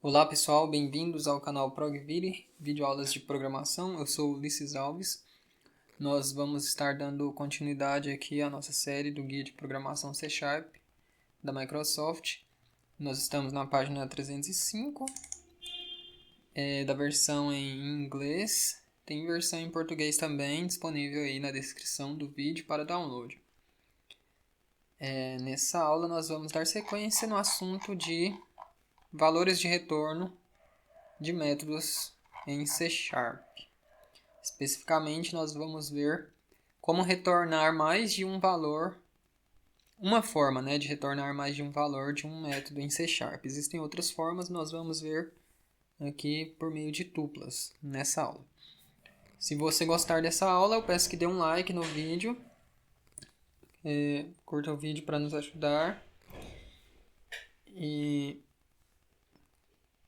Olá pessoal, bem-vindos ao canal ProgVire, videoaulas de programação. Eu sou Ulisses Alves. Nós vamos estar dando continuidade aqui à nossa série do guia de programação C# da Microsoft. Nós estamos na página 305, da versão em inglês. Tem versão em português também disponível aí na descrição do vídeo para download. Nessa aula nós vamos dar sequência no assunto de valores de retorno de métodos em C#. Especificamente, nós vamos ver como retornar mais de um valor, uma forma de retornar mais de um valor de um método em C#. Existem outras formas, nós vamos ver aqui por meio de tuplas nessa aula. Se você gostar dessa aula, eu peço que dê um like no vídeo, curta o vídeo para nos ajudar e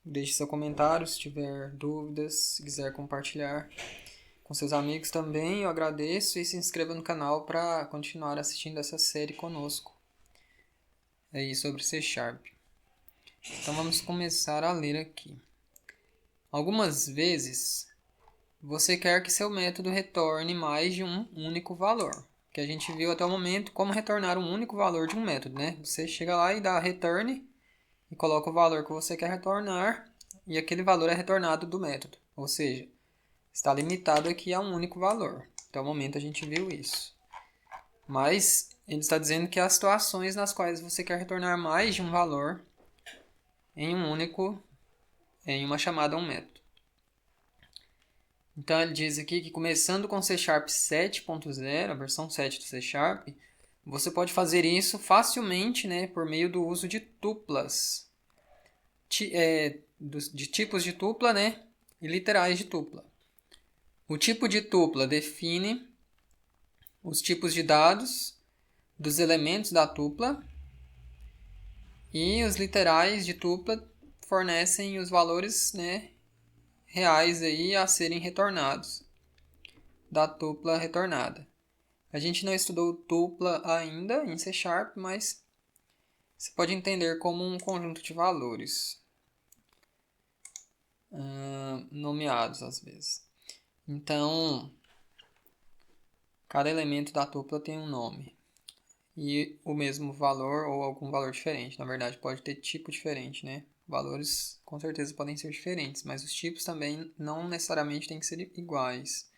deixe seu comentário se tiver dúvidas, se quiser compartilhar com seus amigos também, eu agradeço, e se inscreva no canal para continuar assistindo essa série conosco aí sobre C#. Então vamos começar a ler aqui. Algumas vezes você quer que seu método retorne mais de um único valor, que a gente viu até o momento como retornar um único valor de um método, né? Você chega lá e dá return e coloca o valor que você quer retornar e aquele valor é retornado do método, ou seja, está limitado aqui a um único valor. Até o momento a gente viu isso. Mas ele está dizendo que há situações nas quais você quer retornar mais de um valor em uma chamada a um método. Então ele diz aqui que começando com C# 7.0, a versão 7 do C#, você pode fazer isso facilmente, por meio do uso de tuplas. De tipos de tupla, e literais de tupla. O tipo de tupla define os tipos de dados dos elementos da tupla e os literais de tupla fornecem os valores reais aí a serem retornados da tupla retornada. A gente não estudou tupla ainda em C#, mas você pode entender como um conjunto de valores nomeados às vezes. Então, cada elemento da tupla tem um nome e o mesmo valor ou algum valor diferente. Na verdade, pode ter tipo diferente, Valores com certeza podem ser diferentes, mas os tipos também não necessariamente têm que ser iguais.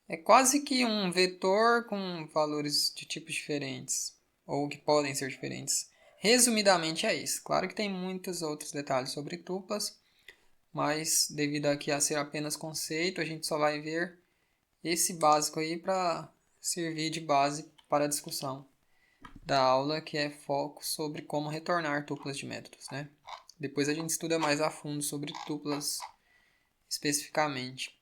É quase que um vetor com valores de tipos diferentes, ou que podem ser diferentes. Resumidamente é isso. Claro que tem muitos outros detalhes sobre tuplas, mas devido aqui a ser apenas conceito, a gente só vai ver esse básico aí para servir de base para a discussão da aula, que é foco sobre como retornar tuplas de métodos, Depois a gente estuda mais a fundo sobre tuplas especificamente.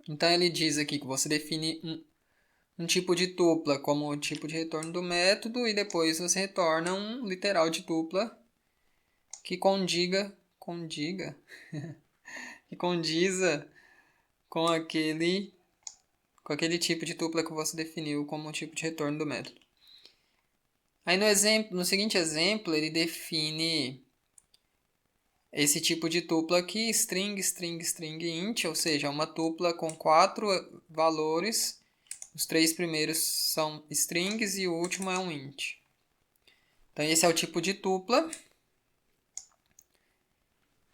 Então ele diz aqui que você define um tipo de tupla como o tipo de retorno do método e depois você retorna um literal de tupla que que condiza com aquele tipo de tupla que você definiu como o tipo de retorno do método. Aí no seguinte exemplo, ele define esse tipo de tupla aqui, string, string, string, int, ou seja, uma tupla com 4 valores. Os 3 primeiros são strings e o último é um int. Então esse é o tipo de tupla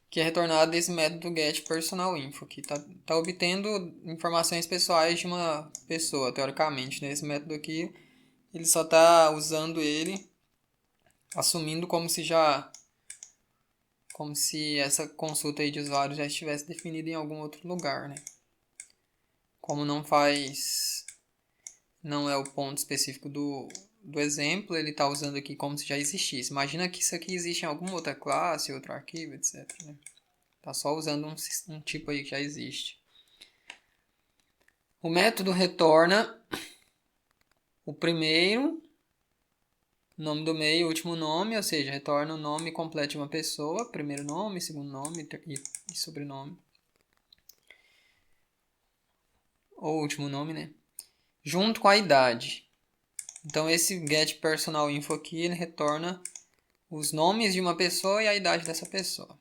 que é retornado desse método getPersonalInfo, que está obtendo informações pessoais de uma pessoa, teoricamente. Esse método aqui, ele só está usando ele, assumindo como se essa consulta aí de usuário já estivesse definida em algum outro lugar, Como não é o ponto específico do exemplo, ele está usando aqui como se já existisse. Imagina que isso aqui existe em alguma outra classe, outro arquivo, etc. Está só usando um tipo aí que já existe. O método retorna o primeiro, nome do meio, último nome, ou seja, retorna o nome completo de uma pessoa, primeiro nome, segundo nome e sobrenome. Ou último nome, junto com a idade. Então esse getPersonalInfo aqui, ele retorna os nomes de uma pessoa e a idade dessa pessoa.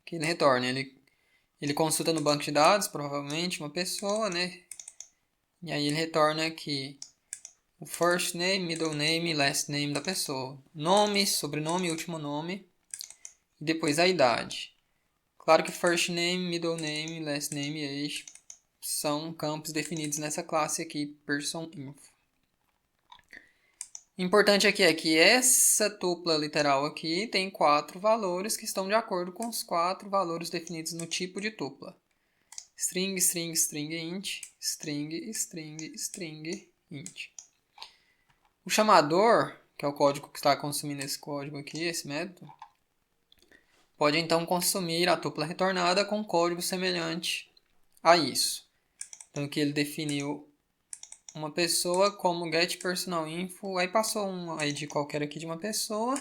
Que ele retorna, ele consulta no banco de dados, provavelmente, uma pessoa, né? E aí ele retorna aqui o first name, middle name e last name da pessoa. Nome, sobrenome, último nome. E depois a idade. Claro que first name, middle name, last name e age são campos definidos nessa classe aqui, person_info. Importante aqui é que essa tupla literal aqui tem 4 valores que estão de acordo com os 4 valores definidos no tipo de tupla. String, string, string, int, string, string, string, int. O chamador, que é o código que está consumindo esse código aqui, esse método, pode então consumir a tupla retornada com código semelhante a isso. Então aqui ele definiu uma pessoa como getPersonalInfo, aí passou um ID qualquer aqui de uma pessoa.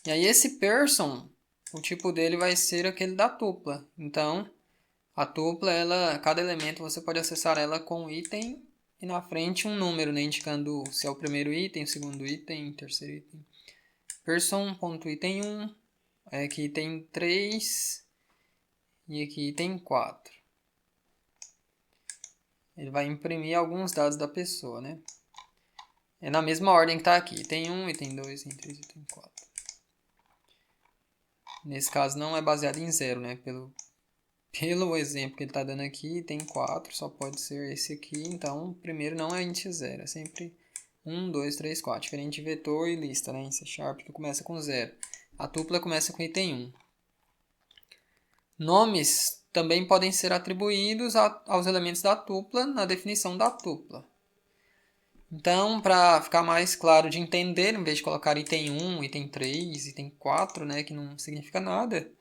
E aí esse person, o tipo dele vai ser aquele da tupla. Então, a tupla, cada elemento você pode acessar ela com um item e na frente um número, né, indicando se é o primeiro item, o segundo item, o terceiro item. Person.item1, aqui tem 3 e aqui tem 4. Ele vai imprimir alguns dados da pessoa, né? É na mesma ordem que está aqui. Tem 1, item 2, item 3, item 4. Nesse caso não é baseado em 0, né? Pelo exemplo que ele está dando aqui, tem 4, só pode ser esse aqui. Então, o primeiro não é int 0, é sempre 1, 2, 3, 4. Diferente de vetor e lista, né? Em C# que começa com 0. A tupla começa com item 1. Nomes também podem ser atribuídos aos elementos da tupla na definição da tupla. Então, para ficar mais claro de entender, em vez de colocar item 1, item 3, item 4, né, que não significa nada,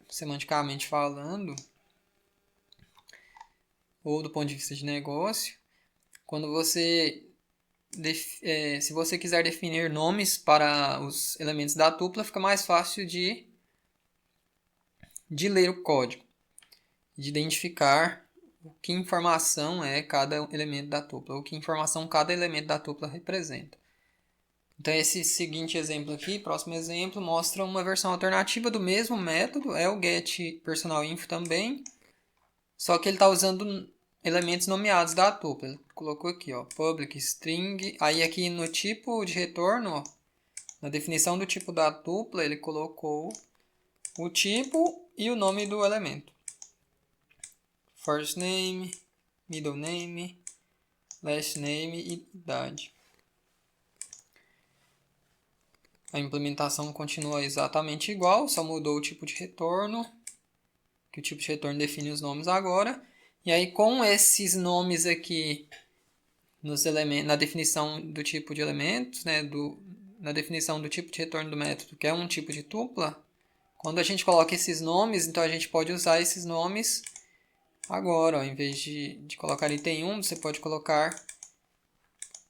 semanticamente falando, ou do ponto de vista de negócio, quando se você quiser definir nomes para os elementos da tupla, fica mais fácil de ler o código, de identificar que informação é cada elemento da tupla, ou que informação cada elemento da tupla representa. Então, esse seguinte exemplo aqui, próximo exemplo, mostra uma versão alternativa do mesmo método, é o getPersonalInfo também, só que ele está usando elementos nomeados da tupla. Ele colocou aqui, ó, public string, aí aqui no tipo de retorno, ó, na definição do tipo da tupla, ele colocou o tipo e o nome do elemento. First name, middle name, last name e idade. A implementação continua exatamente igual, só mudou o tipo de retorno, que o tipo de retorno define os nomes agora. E aí com esses nomes aqui na definição do tipo de elementos, né, na definição do tipo de retorno do método, que é um tipo de tupla, quando a gente coloca esses nomes, então a gente pode usar esses nomes agora. Ó, em vez de colocar item 1, você pode colocar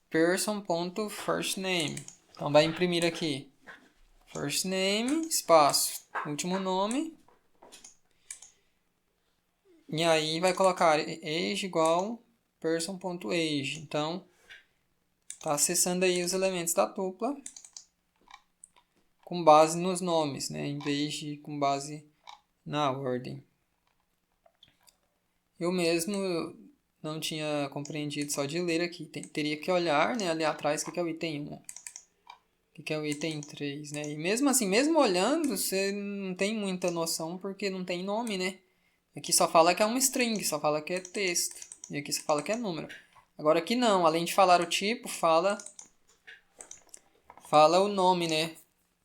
person.firstName. Então vai imprimir aqui first name, espaço, último nome. E aí vai colocar age igual person.age. Então, está acessando aí os elementos da tupla com base nos nomes, né? Em vez de com base na ordem. Eu mesmo não tinha compreendido só de ler aqui. Teria que olhar, né, ali atrás o que é o item 1. O que é o item 3, né? E mesmo assim, mesmo olhando, você não tem muita noção porque não tem nome, né? Aqui só fala que é uma string, só fala que é texto. E aqui só fala que é número. Agora aqui não, além de falar o tipo, fala o nome, né?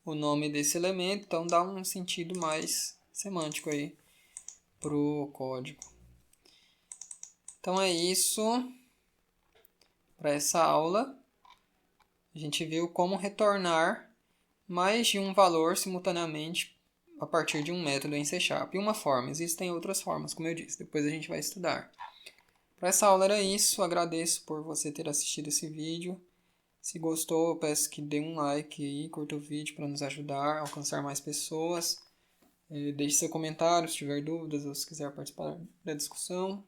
O nome desse elemento, então dá um sentido mais semântico aí pro código. Então é isso para essa aula. A gente viu como retornar mais de um valor simultaneamente a partir de um método em C#. E uma forma, existem outras formas, como eu disse, depois a gente vai estudar. Para essa aula era isso, agradeço por você ter assistido esse vídeo. Se gostou, eu peço que dê um like aí, curta o vídeo para nos ajudar a alcançar mais pessoas. Deixe seu comentário se tiver dúvidas ou se quiser participar da discussão.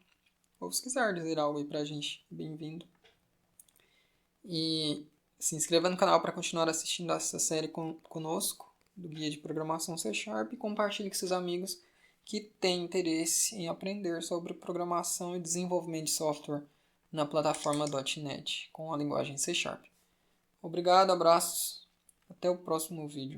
Ou se quiser dizer algo aí pra gente, bem-vindo. E se inscreva no canal para continuar assistindo essa série conosco, do Guia de Programação C#, e compartilhe com seus amigos que têm interesse em aprender sobre programação e desenvolvimento de software na plataforma .NET com a linguagem C#. Obrigado, abraços, até o próximo vídeo.